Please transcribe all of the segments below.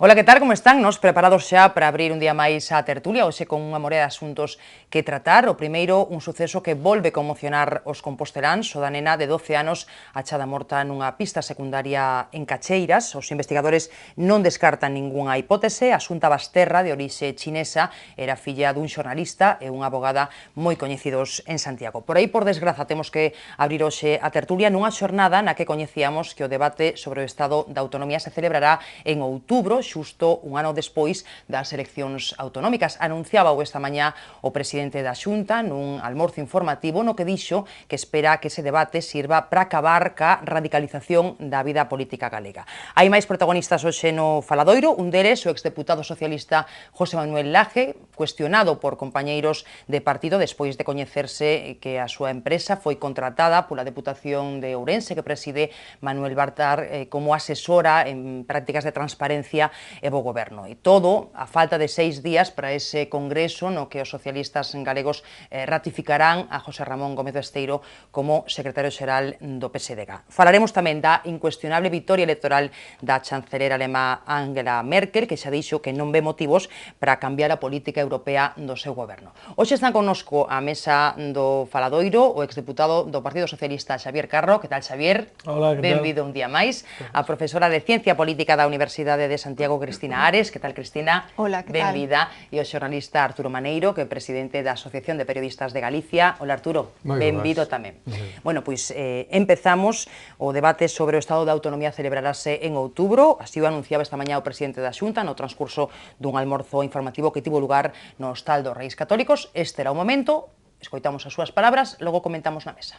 Ola, que tal, como están? Nos preparados xa para abrir un día máis a tertulia, hoxe con unha morea de asuntos que tratar. O primeiro, un suceso que volve conmocionar os composteláns, o da nena de 12 anos achada morta nunha pista secundaria en Cacheiras. Os investigadores non descartan ningunha hipótese. A Xunta Basterra, de orixe chinesa, era filla dun xornalista e unha abogada moi coñecidos en Santiago. Por aí, por desgraza, temos que abrir hoxe a tertulia nunha xornada na que coñecíamos que o debate sobre o estado da autonomía se celebrará en outubro, xusto un ano despois das eleccións autonómicas. Anunciaba esta mañá o presidente da Xunta nun almorzo informativo no que dixo que espera que ese debate sirva para acabar ca radicalización da vida política galega. Hai máis protagonistas hoxe no faladoiro, un deles o exdeputado socialista José Manuel Laje, cuestionado por compañeiros de partido despois de coñecerse que a súa empresa foi contratada pola Deputación de Ourense que preside Manuel Bartar como asesora en prácticas de transparencia e bo goberno. E todo a falta de 6 días para ese congreso no que os socialistas galegos ratificarán a José Ramón Gómez do Esteiro como secretario xeral do PSDG. Falaremos tamén da incuestionable vitoria electoral da chancelera alemá Angela Merkel, que xa dixo que non ve motivos para cambiar a política europea do seu goberno. Hoxe están connosco a mesa do faladoiro o exdeputado do Partido Socialista Xavier Carro. Que tal, Xavier? Hola, que tal? Benvido un día máis. A profesora de Ciencia Política da Universidade de Santiago, Cristina Ares. Que tal, Cristina? Hola, que tal? Benvida. E o xornalista Arturo Maneiro, que é presidente da Asociación de Periodistas de Galicia. Hola, Arturo. Benvido tamén. Bueno, pois empezamos. O debate sobre o estado da autonomía celebrarase en outubro. Así o anunciaba esta mañá o presidente da Xunta no transcurso dun almorzo informativo que tivo lugar no Hostal dos Reis Católicos. Este era o momento. Escoitamos as súas palabras, logo comentamos na mesa.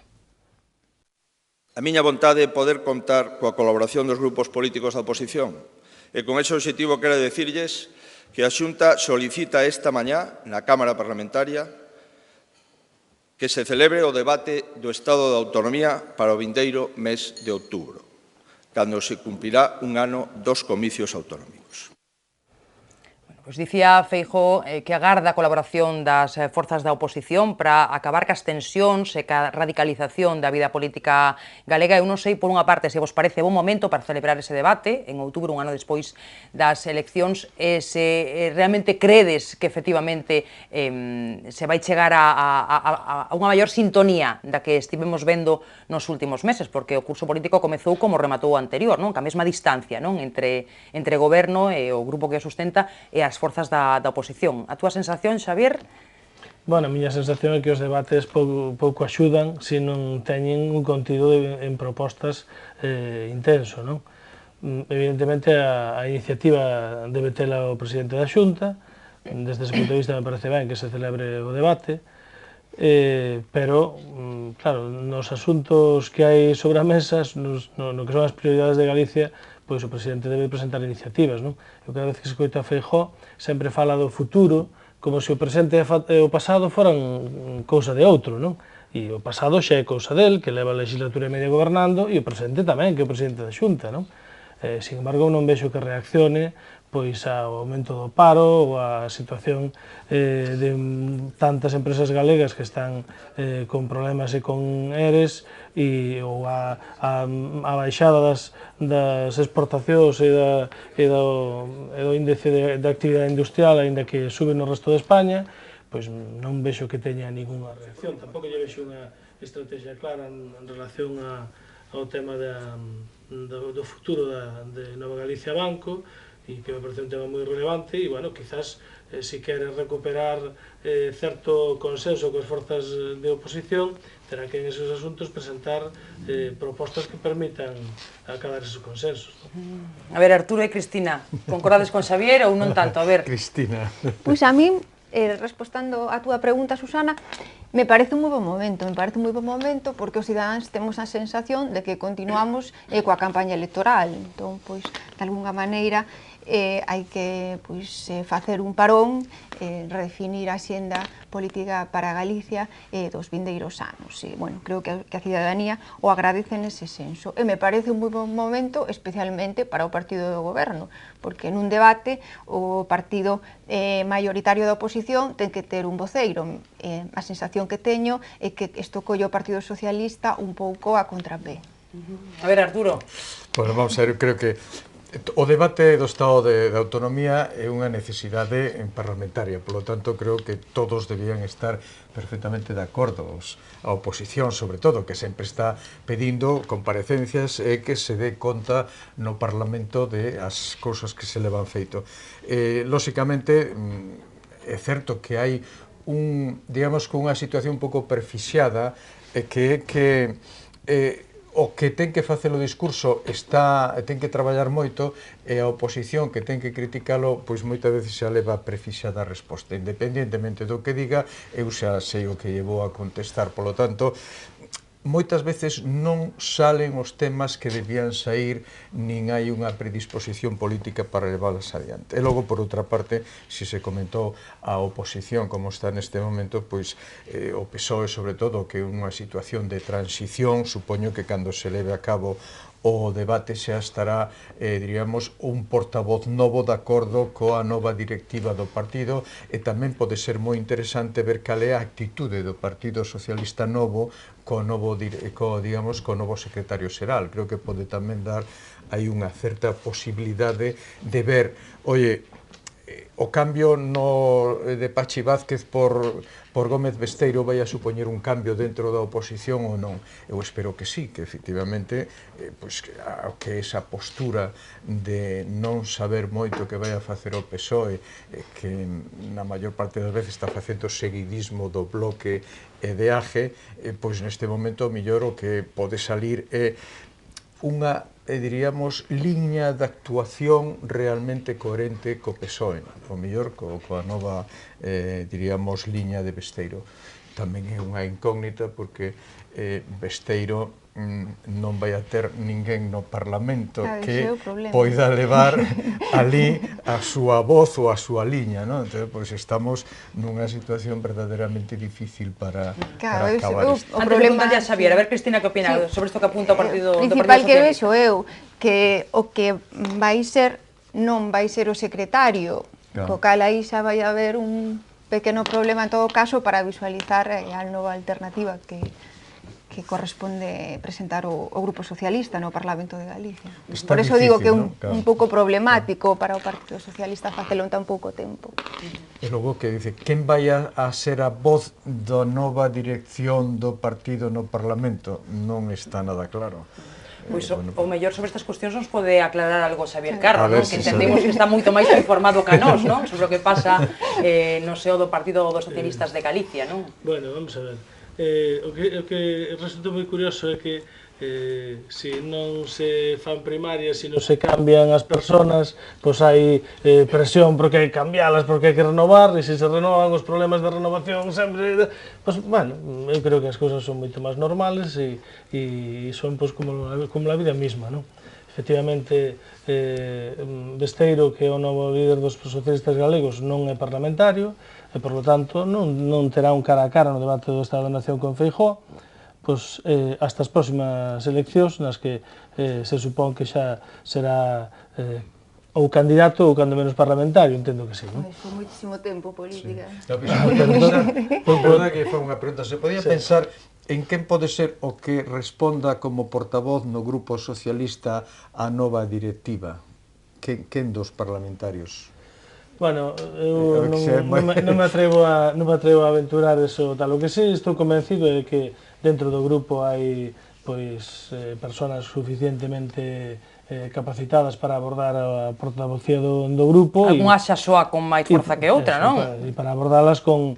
A miña vontade é poder contar coa colaboración dos grupos políticos da oposición e con ese obxectivo quero dicirlles que a Xunta solicita esta mañá na Cámara Parlamentaria que se celebre o debate do Estado de Autonomía para o vindeiro mes de outubro, cando se cumprirá un ano dos comicios autonómicos. Pois dicía Feijóo que agarda a colaboración das forzas da oposición para acabar cas tensións e ca radicalización da vida política galega. Eu non sei, por unha parte, se vos parece bon momento para celebrar ese debate en outubro, un ano despois das eleccións, e se realmente credes que efectivamente se vai chegar a unha maior sintonía da que estivemos vendo nos últimos meses, porque o curso político comezou como rematou o anterior, non? Ca mesma distancia, non? Entre goberno e o grupo que o sustenta e as forzas da oposición. A túa sensación, Xavier? Bueno, a miña sensación é que os debates pouco axudan se non teñen un contido en propostas intenso, non? Evidentemente, a iniciativa debe tela o presidente da Xunta, desde ese punto de vista me parece ben que se celebre o debate, pero, claro, nos asuntos que hai sobre a mesa, no que son as prioridades de Galicia, pois o presidente debe presentar iniciativas, non? Eu cada vez que escoito a Feijóo sempre fala do futuro como se o presente e o pasado foran cousa de outro, non? E o pasado xa é cousa del, que leva a legislatura e media gobernando, e o presente tamén, que é o presidente da Xunta, non? Sin embargo, non vexo que reaccione pois ao aumento do paro ou a situación de tantas empresas galegas que están con problemas e con ERES ou a baixada das exportacións e do índice de actividade industrial, aínda que sube no resto de España, pois non vexo que teña ninguna reacción. Tampouco lle vexo unha estrategia clara en relación ao tema do futuro de Nova Galicia Banco, e que me parece un tema moi relevante e, bueno, quizás se quere recuperar certo consenso coas forzas de oposición, terá que en esos asuntos presentar propostas que permitan acadar esos consensos. A ver, Arturo e Cristina, concordades con Xavier ou non tanto? A ver, Cristina. Pois a min, respostando a túa pregunta, Susana, me parece un moi bon momento porque os cidadáns temos a sensación de que continuamos coa campaña electoral. Entón, pois, de alguna maneira, hai que facer un parón, redefinir a xenda política para Galicia dos vindeiros anos. E, bueno, creo que a cidadanía o agradece nese senso. E me parece un moi bon momento, especialmente para o partido do goberno, porque nun debate o partido maioritario da oposición ten que ter un voceiro. A sensación que teño é que isto colle o Partido Socialista un pouco a contrapé. A ver, Arturo. Bueno, vamos a ver, eu creo que O debate do Estado de autonomía é unha necesidade parlamentaria, polo tanto, creo que todos debían estar perfectamente de acordo, a oposición, sobre todo, que sempre está pedindo comparecencias e que se dé conta no Parlamento de as cousas que se levan feito. Lóxicamente, é certo que hai digamos, unha situación un pouco perfixiada, que o que ten que facer o discurso ten que traballar moito e a oposición que ten que criticalo pois moitas veces xa leva prefixada a resposta, independentemente do que diga, eu xa sei o que llevou a contestar, polo tanto moitas veces non salen os temas que debían sair, nin hai unha predisposición política para leválas adiante. E logo, por outra parte, se se comentou a oposición como está neste momento, pois o PSOE, sobre todo, que é unha situación de transición, supoño que cando se leve a cabo o debate xa estará, diríamos, un portavoz novo de acordo coa nova directiva do partido e tamén pode ser moi interesante ver cal é a actitude do Partido Socialista novo co novo secretario xeral. Creo que pode tamén dar aí unha certa posibilidade de ver, oye, o cambio de Pachi Vázquez por Gómez Besteiro vai a supoñer un cambio dentro da oposición ou non? Eu espero que sí, que efectivamente que esa postura de non saber moito que vai a facer o PSOE, que na maior parte das veces está facendo seguidismo do Bloque e de AGE, pois neste momento o mellor o que pode salir é unha, diríamos, liña de actuación realmente coherente co PSOE, o mellor coa nova, diríamos, liña de Besteiro. Tamén é unha incógnita porque Besteiro non vai a ter ninguén no Parlamento que poida levar ali a súa voz ou a súa liña, non? Entón, pois estamos nunha situación verdadeiramente difícil para acabar isto. Antes de preguntarlle a Xavier, a ver, Cristina, que opina sobre isto que apunta o Partido Socialista? Principal que vexo eu, que o que vai ser non vai ser o secretario, co cal aí xa vai haber un pequeno problema en todo caso para visualizar a nova alternativa que corresponde presentar o Grupo Socialista no Parlamento de Galicia. Por eso digo que é un pouco problemático para o Partido Socialista facelo en tan pouco tempo. E logo que dice, quen vai a ser a voz da nova dirección do partido no Parlamento? Non está nada claro. Pois o mellor sobre estas cuestións nos pode aclarar algo Xavier Carro, que entendemos que está moito máis informado que a nós, sobre o que pasa no seo do Partido dos Socialistas de Galicia, non? Bueno, vamos a ver. O que resulta moi curioso é que se non se fan primarias, se non se cambian as persoas, pois hai presión porque hai que cambiarlas, porque hai que renovar, e se se renovan os problemas de renovación sempre... Pois, bueno, eu creo que as cousas son moito máis normales e son como a vida misma, non? Efectivamente, Besteiro, que é o novo líder dos socialistas galegos, non é parlamentario, e, por lo tanto, non terá un cara a cara no debate do Estado da Nación con Feijóo, pois, hasta as próximas eleccións, nas que se supón que xa será ou candidato ou cando menos parlamentario, entendo que sí, non? Foi moitísimo tempo política. Perdona que foi unha pregunta, se podía pensar en quen pode ser o que responda como portavoz no Grupo Socialista a nova directiva? Quen dos parlamentarios? Bueno, eu non me atrevo a aventurar eso tal. O que sí estou convencido é que dentro do grupo hai persoas suficientemente capacitadas para abordar a portavocía do grupo. Algúnha xa soa con máis forza que outra, non? E para abordalas con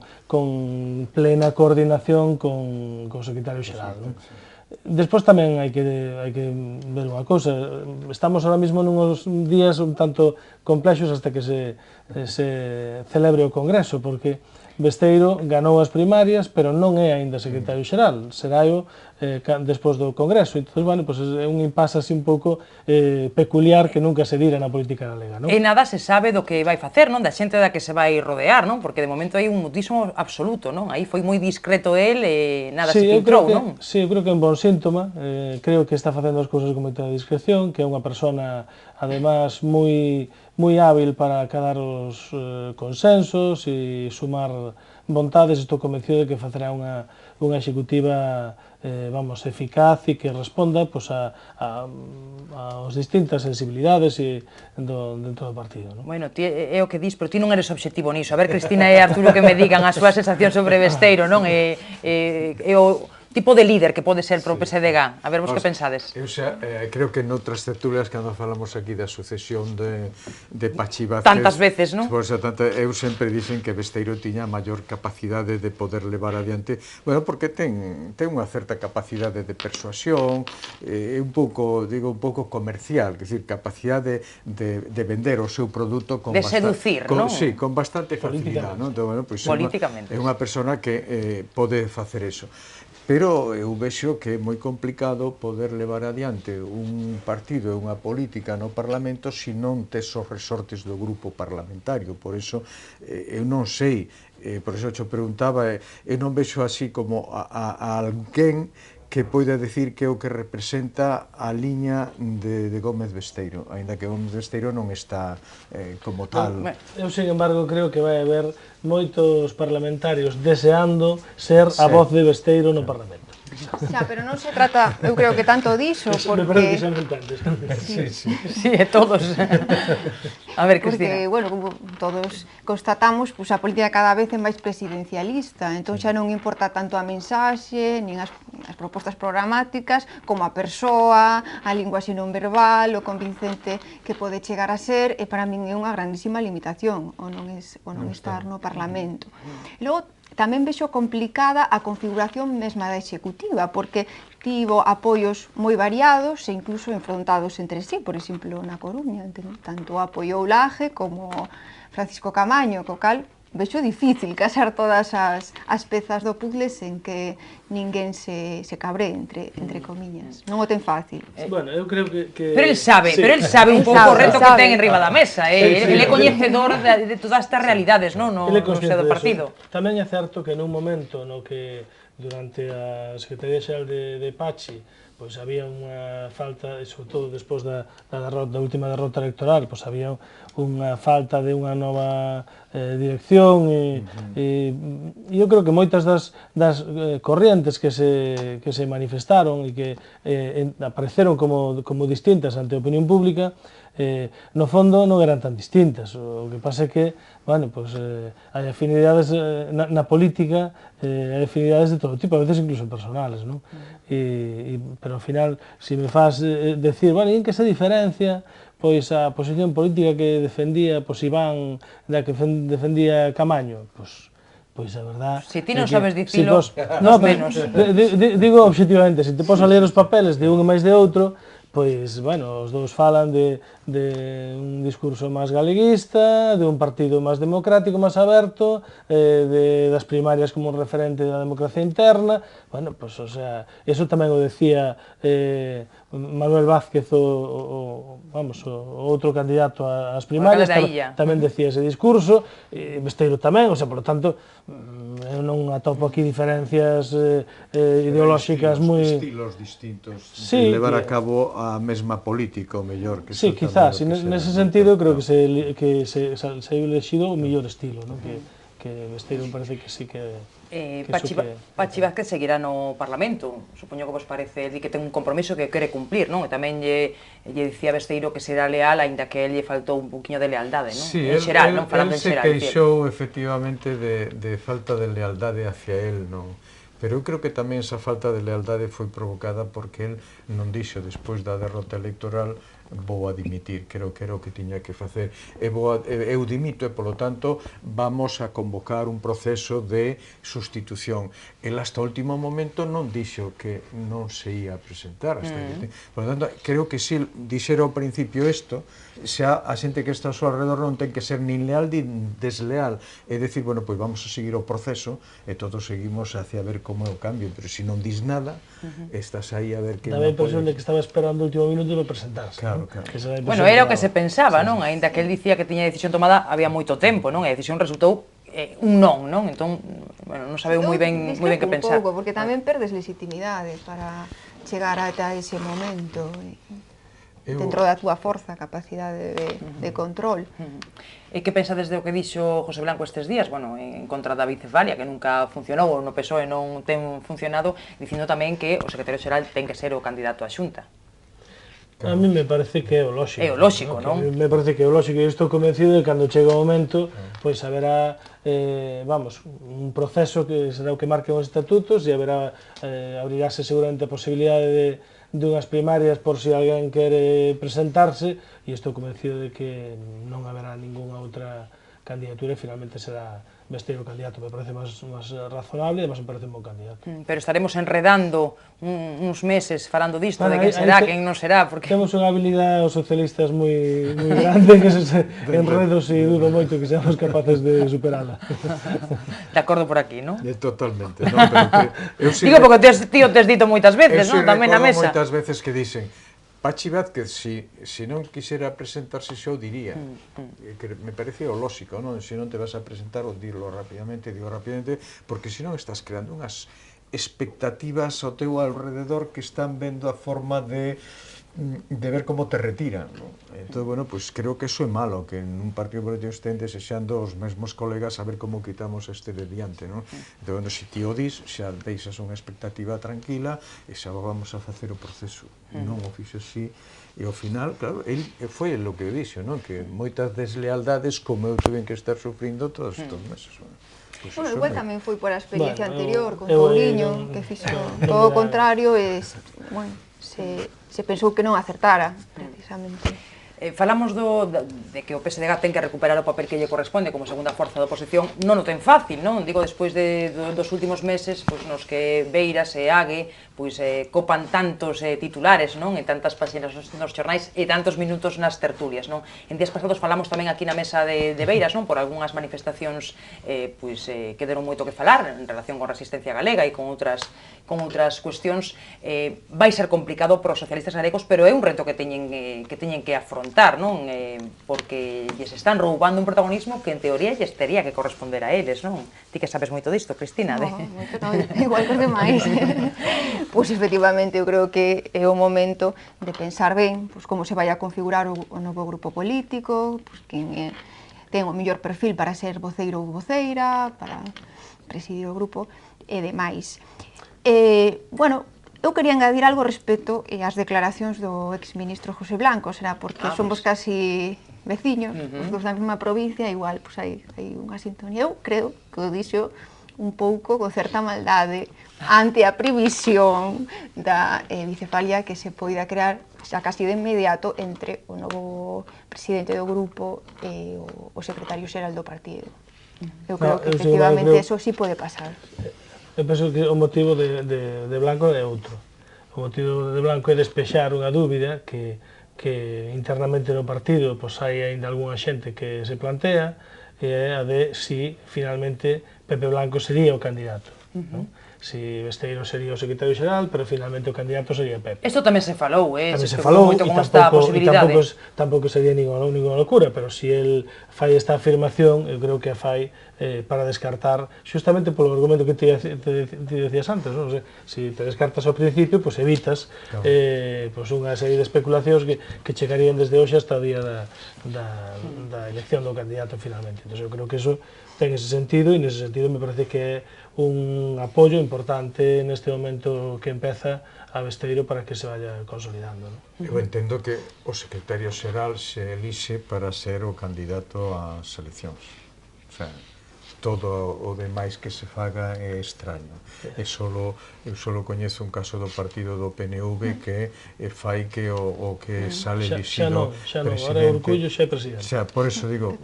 plena coordinación con o secretario xeral, non? Despois tamén hai que ver unha cousa. Estamos ahora mesmo nuns días un tanto complexos hasta que se celebre o Congreso, porque Besteiro ganou as primarias, pero non é aínda secretario xeral, será despois do Congreso. Entón, bueno, é un impasse así un pouco peculiar que nunca se dira na política galega, non? E nada se sabe do que vai facer, non? Da xente da que se vai rodear, non? Porque de momento hai un mutismo absoluto, non? Aí foi moi discreto el e nada se filtrou, non? Sí, eu creo que é un bon síntoma. Creo que está facendo as cousas con moita discreción, que é unha persona, además, moi hábil para acadar os consensos e sumar teño vontades, estou convencido de que facerá unha executiva eficaz e que responda aos distintas sensibilidades dentro do partido. Bueno, é o que dis, pero ti non eres objetivo niso. A ver, Cristina e Arturo, que me digan a súa sensación sobre Besteiro, non? É o tipo de líder que pode ser para o PSDG. A ver, vos que pensades? Eu xa, creo que noutras tertulias, cando falamos aquí da sucesión de Pachi Vázquez... Tantas veces, non? Eu sempre dixen que Besteiro tiña maior capacidade de poder levar adiante, bueno, porque ten unha certa capacidade de persuasión, un pouco comercial, que decir, capacidade de vender o seu produto con de seducir, non? Sí, con bastante facilidade, non? Políticamente. É unha persona que pode facer eso. Pero eu vexo que é moi complicado poder levar adiante un partido e unha política no Parlamento se non tes os resortes do grupo parlamentario. Por iso, eu non sei, por iso te preguntaba, eu non vexo así como a alguén que poida decir que é o que representa a liña de Gómez Besteiro, aínda que Gómez Besteiro non está como tal. Eu, sin embargo, creo que vai haber moitos parlamentarios deseando ser a voz de Besteiro no Parlamento. Xa, pero non se trata, eu creo que tanto diso, porque... Me parece que son entendes. Sí, todos. A ver, Cristina. Porque, bueno, como todos constatamos, a política cada vez é máis presidencialista, entón xa non importa tanto a mensaxe, nin as propostas programáticas, como a persoa, a linguaxe non verbal, o convincente que pode chegar a ser, e para min é unha grandísima limitación o non estar no Parlamento. Logo, tamén vexo complicada a configuración mesma da executiva, porque tivo apoios moi variados e incluso enfrontados entre sí, por exemplo, na Coruña, tanto apoiou Laje como Francisco Camaño, co cal vexo difícil casar todas as pezas do puzzle sen que ninguén se cabre, entre comiñas. Non o ten fácil. Bueno, eu creo que... Pero el sabe un pouco o reto que ten enriba da mesa. Ele é coñecedor de todas estas realidades, non? No seu do partido. Tamén é certo que nun momento no que durante a Secretaría Xeral de Pachi pois había unha falta, sobre todo despois da última derrota electoral, pois había unha falta de unha nova dirección e eu creo que moitas das corrientes que se manifestaron e que apareceron como distintas ante a opinión pública, no fondo non eran tan distintas. O que pasa é que, bueno, pois hai afinidades na política, hai afinidades de todo tipo, a veces incluso personales, non? Pero ao final, se me faz decir, bueno, en que se diferencia pois a posición política que defendía pois Iván da que defendía Camaño, pois a verdad... Se ti non sabes dicilo, menos. Digo obxectivamente, se te pos a ler os papeles de un e máis de outro, pois, bueno, os dous falan de un discurso máis galeguista, de un partido máis democrático, máis aberto, das primarias como un referente da democracia interna, bueno, pois, o sea, eso tamén o decía Manuel Vázquez, o outro candidato ás primarias, tamén decía ese discurso, Besteiro tamén, o sea, por lo tanto, eu non atopo aquí diferencias ideolóxicas moi... Estilos distintos de levar a cabo a mesma política, o mellor. Sí, quizás, nese sentido creo que se hai elexido o mellor estilo, que Besteiro parece que sí que... Pachi Vázquez seguirá no Parlamento, supoño que vos parece que ten un compromiso que quere cumplir, non? E tamén lle dicía Besteiro que será leal, aínda que lle faltou un poquinho de lealdade, non? Sí, el se queixou efectivamente de falta de lealdade hacia él, non? Pero eu creo que tamén esa falta de lealdade foi provocada porque el non dixo despois da derrota electoral vou a dimitir, creo que era o que tiña que facer. Eu dimito e, polo tanto, vamos a convocar un proceso de sustitución. El hasta o último momento non dixo que non se ia presentar. Por lo tanto, creo que se dixera ao principio isto, xa a xente que está ao seu alrededor non ten que ser nin leal nin desleal. É dicir, bueno, pois vamos a seguir o proceso e todos seguimos hacia ver como é o cambio, pero se non dis nada, estás aí a ver que... Daba a impresión de que estaba esperando o último minuto para presentarse. Claro. Bueno, era o que se pensaba, non? Aínda que el dicía que tiña a decisión tomada había moito tempo, non? E a decisión resultou un non, non? Entón, bueno, non sabeu moi ben que pensar. Porque tamén perdes legitimidade para chegar ata ese momento. dentro da túa forza, capacidade de control. E que pensa desde o que dixo José Blanco estes días, bueno, en contra da Bicefalia, que nunca funcionou, no PSOE non ten funcionado, dicindo tamén que o secretario xeral ten que ser o candidato á Xunta? A mí me parece que é o lóxico. É o lóxico, non? Me parece que é o lóxico, e estou convencido de que cando chega o momento, pois haberá, un proceso que será o que marquen os estatutos, e haberá, abrirase seguramente a posibilidade de unhas primarias por si alguén quere presentarse, e estou convencido de que non haberá ningunha outra candidatura e finalmente será Besteiro o candidato. Me parece máis razonable e además me parece un bon candidato. Pero estaremos enredando uns meses falando disto, de quen será, quen non será, porque... Temos unha habilidade os socialistas moi grande que eses enredos e dudo moito que seamos capaces de superala. De acordo por aquí, non? Totalmente, non, pero digo, porque ti o tes dito moitas veces, non? Tamén na mesa. Eu moitas veces que dixen Pachi Vázquez, se non quixera presentarse xa o diría, que me parece o lóxico, non? Se non te vas a presentar, o digo rapidamente, porque se non estás creando unhas expectativas ao teu alrededor que están vendo a forma de ver como te retiran, non? Entón, bueno, pues creo que eso é malo, que en un partido político estén desexando os mesmos colegas a ver como quitamos este de diante, non? Entón, bueno, se ti o dis, xa deixas unha expectativa tranquila e xa vamos a facer o proceso. Non o fixo así, e ao final, claro, ele foi o que dixo, non? Que moitas deslealdades como eu tuven que estar sufrindo todos estes meses, non? Bueno, igual tamén foi por a experiencia anterior con Pauliño, que fixo todo o contrario e, bueno, se pensou que non acertara, precisamente. Falamos de que o PSDG ten que recuperar o papel que lle corresponde como segunda forza da oposición. Non o ten fácil, non? Digo, despois dos últimos meses nos que Beiras e Ague copan tantos titulares, non? E tantas páxinas nos xornais e tantos minutos nas tertulias, non? En días pasados falamos tamén aquí na mesa de Beiras, non? Por algunhas manifestacións que deron moito que falar en relación con Resistencia Galega e con outras cuestións. Vai ser complicado para os socialistas galegos, pero é un reto que teñen que afrontar, non? Porque lles están roubando un protagonismo que en teoría lles tería que corresponder a eles, non? Ti que sabes moito disto, Cristina? Igual que os demais. Pois efectivamente eu creo que é o momento de pensar ben como se vai a configurar o novo grupo político, quen ten o mellor perfil para ser voceiro ou voceira, para presidir o grupo e demais. Bueno, eu quería engadir algo respecto ás declaracións do exministro José Blanco, será porque somos casi veciños, os dos da mesma provincia, igual hai unha sintonía. Eu creo que o dixo un pouco con certa maldade ante a previsión da bicefalia que se poida crear xa casi de inmediato entre o novo presidente do grupo e o secretario xeral do partido. Eu creo que efectivamente eso sí pode pasar. Eu penso que o motivo de Blanco é outro. O motivo de Blanco é despexar unha dúbida que internamente no partido hai aínda algunha xente que se plantea, e é a de si finalmente Pepe Blanco sería o candidato. Si Besteiro sería o secretario xeral, pero finalmente o candidato sería Pepe. Isto tamén se falou, Tamén se falou, e tampouco sería ninguna locura, pero si el fai esta afirmación, eu creo que a fai para descartar, justamente polo argumento que ti decías antes, non? Si te descartas ao principio, pois evitas unha serie de especulacións que chegarían desde hoxe hasta o día da elección do candidato finalmente. Entón, eu creo que eso ten ese sentido, e nese sentido me parece que é un apoio importante neste momento que empeza a Besteiro para que se vaya consolidando. Eu entendo que o secretario xeral se elixe para ser o candidato ás eleccións. O sea, todo o demais que se faga é extraño. Eu solo coñezo un caso do partido do PNV que fai que o que sale elixido presidente. Ahora Urcullo xa é presidente. Por eso digo,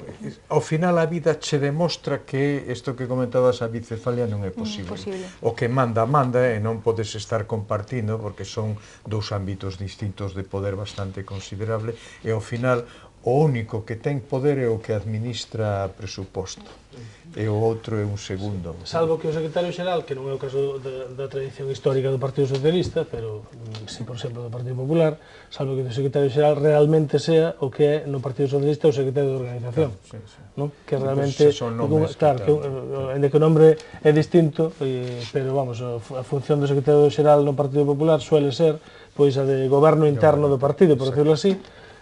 ao final a vida che demostra que isto que comentabas a bicefalia non é posible. O que manda e non podes estar compartindo porque son dous ámbitos distintos de poder bastante considerable e ao final o único que ten poder é o que administra presuposto e o outro é un segundo. Salvo que o secretario xeral, que non é o caso da tradición histórica do Partido Socialista, pero si, por exemplo, do Partido Popular, salvo que o secretario xeral realmente sea o que é no Partido Socialista o secretario de organización, que realmente, claro, en que o nombre é distinto, pero vamos, a función do secretario xeral no Partido Popular suele ser pois a de goberno interno do partido, por decirlo así,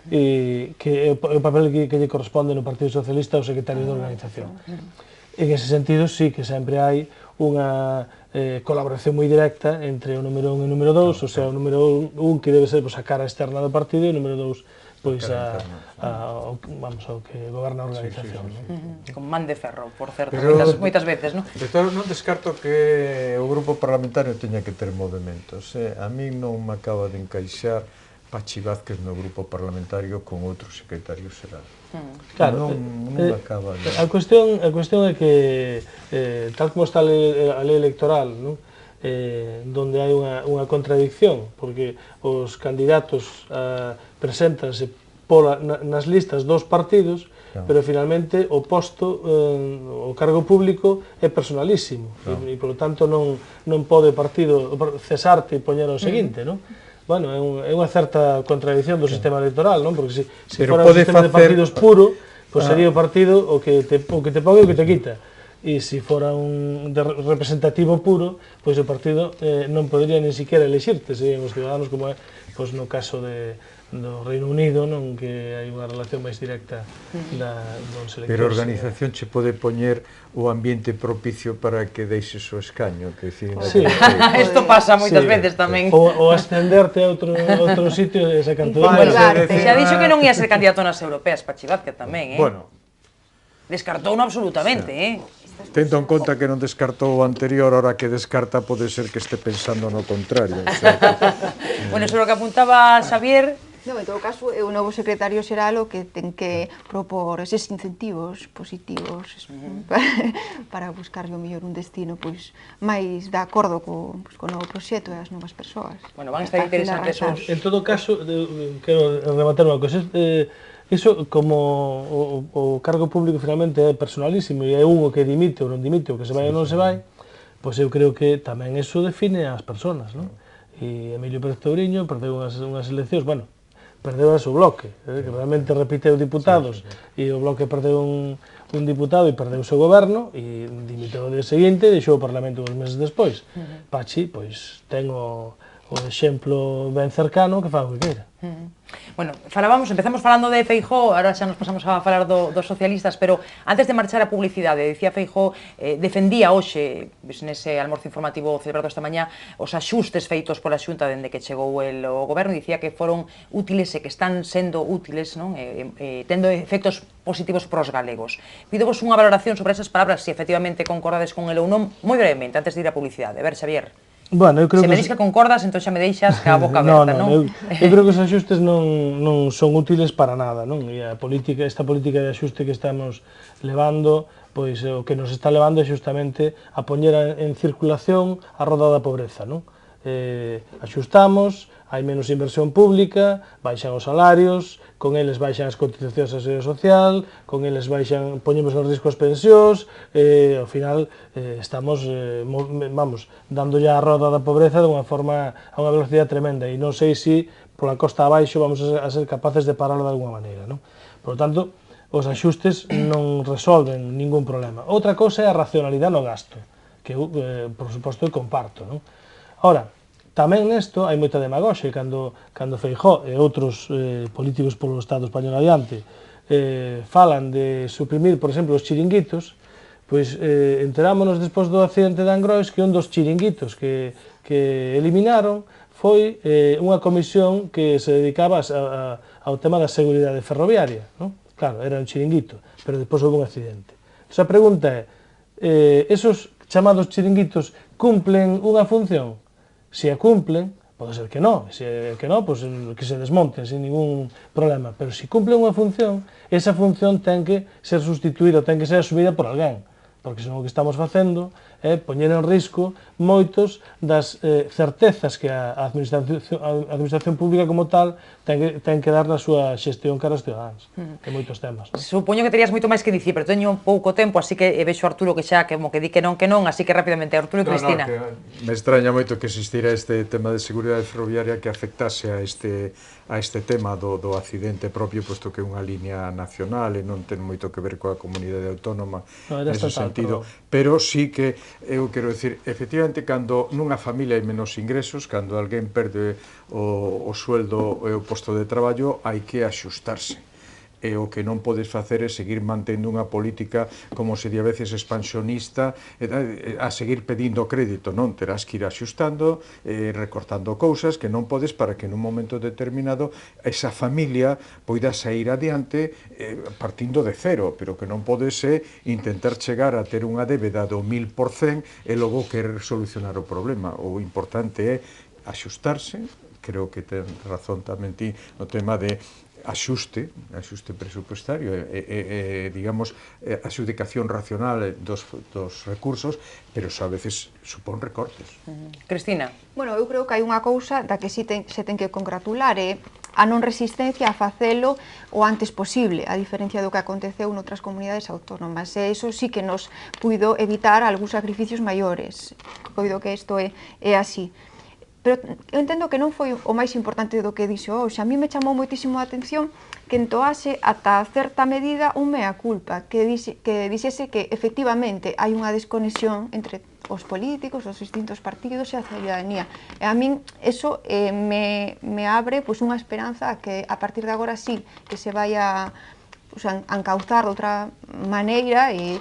e que é o papel que lle corresponde no Partido Socialista ao secretario de organización. En ese sentido, sí que sempre hai unha colaboración moi directa entre o número 1 e o número 2, o sea, o número 1 que debe ser a cara externa do partido e o número 2 pois ao que goberna a organización. Con man de ferro, por certo, moitas veces, non? De todo, non descarto que o grupo parlamentario teña que ter movimentos. A mí non me acaba de encaixar Pachi Vázquez no grupo parlamentario con outro secretario xeral. Claro, non acaba de... A cuestión é que, tal como está a lei electoral, non? Donde hai unha contradicción, porque os candidatos preséntanse nas listas dos partidos, pero finalmente o posto, o cargo público é personalísimo, e polo tanto non pode o partido cesarte e poñer o seguinte, non? Bueno, é unha certa contradicción do sistema electoral, non? Porque se fora un sistema de partidos puro, pois sería o partido o que te pode e o que te quita. E se fora un representativo puro, pois o partido non podría nin siquiera elexirte, serían os ciudadanos, como é no caso do Reino Unido, non, que hai unha relación máis directa dos electores. Pero a organización che pode poñer o ambiente propicio para que deixes o escaño, que decir... Isto pasa moitas veces tamén. Ou ascenderte a outro sitio e sacarte... Se ha dixo que non ia ser candidato nas europeas, Pachi Vázquez tamén, Bueno, descartouno absolutamente, tendo en conta que non descartou o anterior, ahora que descarta pode ser que este pensando no contrario. Bueno, sobre o que apuntaba Xavier... No, en todo caso, é o novo secretario xeral o que ten que propor eses incentivos positivos para buscarle o mellor un destino máis de acordo co novo proxecto e as novas persoas. Bueno, van a estar interesantes os... En todo caso, quero rematar unha cosa. Iso, como o cargo público finalmente é personalísimo e é un o que dimite ou non dimite, o que se vai ou non se vai, pois eu creo que tamén iso define as persoas, non? E Emilio Pérez Touriño perdeu unhas eleccións, bueno, perdeu o Bloque, que realmente repiteu diputados, e o Bloque perdeu un diputado e perdeu o seu goberno, e dimitiu o día seguinte e deixou o Parlamento uns meses despois. Pachi, pois, ten o exemplo ben cercano que fa o que queira. Bueno, empezamos falando de Feijóo, ahora xa nos pasamos a falar dos socialistas, pero antes de marchar a publicidade, dicía Feijóo, defendía hoxe, nese almorzo informativo celebrado esta mañá, os axustes feitos pola Xunta dende que chegou o goberno, dicía que foron útiles e que están sendo útiles, non? Tendo efectos positivos pros galegos. Pidovos unha valoración sobre esas palabras, se efectivamente concordades con el ou non, moi brevemente, antes de ir a publicidade. A ver, Xavier. Bueno, eu creo se me dis que concordas, entón xa me deixas ca boca aberta, non? Eu creo que os axustes non son útiles para nada, non? E esta política de axuste que estamos levando, pois o que nos está levando é justamente a poñer en circulación a roda da pobreza, non? Axustamos, hai menos inversión pública, baixan os salarios, con eles baixan as cotizacións á seguridade social, con eles poñemos en risco as pensións, e ao final estamos, dándolle a roda da pobreza de unha forma, a unha velocidade tremenda, e non sei se pola costa abaixo vamos a ser capaces de pararlo de alguma maneira, non? Por lo tanto, os axustes non resolven ningún problema. Outra cousa é a racionalidade no gasto, que eu, por suposto, comparto, non? Ora, tamén nesto hai moita demagoxe cando Feijóo e outros políticos polo Estado español adiante falan de suprimir, por exemplo, os chiringuitos, pois enterámonos despois do accidente de Angrois que un dos chiringuitos que eliminaron foi unha comisión que se dedicaba ao tema da seguridade ferroviaria, non? Claro, era un chiringuito, pero despois houve un accidente. Entón, a pregunta é, esos chamados chiringuitos cumplen unha función? Se a cumplen, pode ser que non, se que non, pois que se desmonten sin ningún problema, pero se cumplen unha función, esa función ten que ser sustituída, ten que ser asumida por alguén, porque senón o que estamos facendo é poñer en risco moitos das certezas que a administración pública como tal ten que dar na súa xestión cara aos ciudadanos, en moitos temas. Supoño que terías moito máis que dicir, pero teño pouco tempo, así que vexo a Arturo que xa como que di que non, así que rapidamente, Arturo e Cristina. Me extraña moito que existira este tema de seguridade ferroviaria que afectase a este tema do accidente propio, posto que é unha línea nacional e non ten moito que ver coa comunidade autónoma nese sentido. sentido, pero sí que, eu quero dicir, efectivamente, cando nunha familia hai menos ingresos, cando alguén perde o sueldo e o posto de traballo, hai que axustarse. E o que non podes facer é seguir mantendo unha política, como se di a veces, expansionista, a seguir pedindo crédito, non? Terás que ir axustando, recortando cousas que non podes para que nun momento determinado esa familia poida sair adiante partindo de cero, pero que non podes intentar chegar a ter unha débeda do 1000% e logo querer solucionar o problema. O importante é axustarse, creo que ten razón tamén ti no tema de axuste presupuestario e digamos, adxudicación racional dos recursos, pero eso a veces supón recortes. Cristina. Bueno, eu creo que hai unha cousa da que se ten que congratular, é a non resistencia a facelo o antes posible, a diferencia do que aconteceu noutras comunidades autónomas. E iso sí que nos puido evitar algúns sacrificios maiores. Coido que isto é así. Pero eu entendo que non foi o máis importante do que dixo hoxe. A mí me chamou moitísimo a atención que entoase ata certa medida un mea culpa, que dixese que efectivamente hai unha desconexión entre os políticos, os distintos partidos e a ciudadanía. E a min eso me abre unha esperanza a que a partir de agora sí que se vai a encauzar de outra maneira e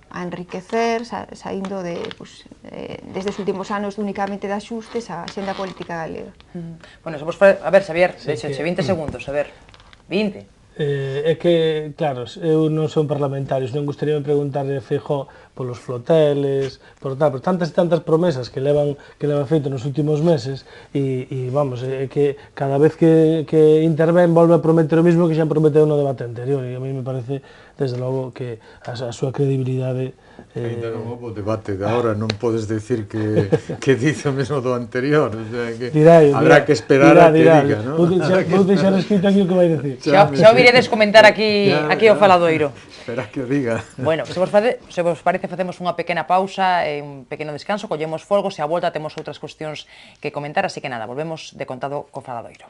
a enriquecer, saindo desde os últimos anos únicamente de axustes a xenda política galega. Bueno, a ver, Xavier, deixe 20 segundos, a ver, 20. É que, claro, eu non son parlamentario, non gustaríame preguntarle a Feijóo polos floteles, por tantas e tantas promesas que levan feito nos últimos meses e vamos, é que cada vez que intervén volve a prometer o mismo que xa prometeu no debate anterior e a mí me parece, desde logo, que a súa credibilidade... Ainda non houve debate de agora, non podes decir que dice o mesmo do anterior, o sea que habrá que esperar a que diga, non? Vou deixar escrito aquí o que vai dicir. Xa o viredes comentar aquí o faladoiro. Espera que o diga. Bueno, se vos parece, facemos unha pequena pausa e un pequeno descanso, collemos folgos e a volta temos outras cuestións que comentar, así que nada, volvemos de contado co faladoiro.